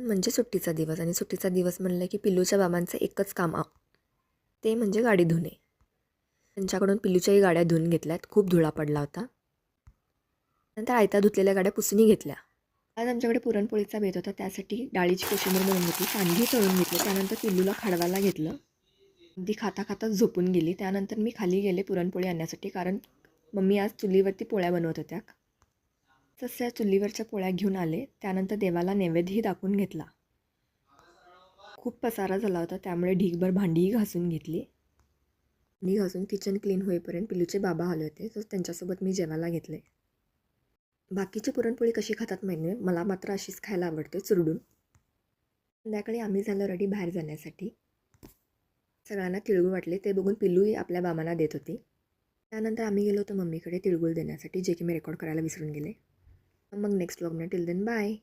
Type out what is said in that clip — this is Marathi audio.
म्हणजे सुट्टीचा दिवस आणि सुट्टीचा दिवस म्हणलं की पिल्लूच्या बाबांचं एकच काम ते म्हणजे गाडी धुणे. त्यांच्याकडून पिल्लूच्याही गाड्या धुवून घेतल्यात. खूप धुळा पडला होता. नंतर आयत्या धुतलेल्या गाड्या पुसून घेतल्या. आज आमच्याकडे पुरणपोळीचा बेत होता. त्यासाठी डाळीची कोशिंबीर बनवून घेतली, सांडगी तळून घेतली. त्यानंतर पिल्लूला खडवायला घेतलं. अगदी खाता खाताच झोपून गेली. त्यानंतर मी खाली गेले पुरणपोळी आणण्यासाठी, कारण मम्मी आज चुलीवरती पोळ्या बनवत होत्या. तसं चुलीवरच्या पोळ्या घेऊन आले. त्यानंतर देवाला नैवेद्यही दाखवून घेतला. खूप पसारा झाला होता, त्यामुळे ढीगभर भांडीही घासून घेतली. भांडी घासून किचन क्लीन होईपर्यंत पिल्लूचे बाबा आले होते, तर त्यांच्यासोबत मी जेवायला घेतले. बाकीची पुरणपोळी कशी खातात माहीत नाही, मला मात्र अशीच खायला आवडते, चुरडून. संध्याकाळी आम्ही झालो रेडी बाहेर जाण्यासाठी. सगळ्यांना तिळगुळ वाटले, ते बघून पिल्लूही आपल्या बाबांना देत होती. त्यानंतर आम्ही गेलो होतो मम्मीकडे तिळगुळ देण्यासाठी, जे की मी रेकॉर्ड करायला विसरून गेले. मग नेक्स्ट व्लॉगमध्ये टिल देन बाय.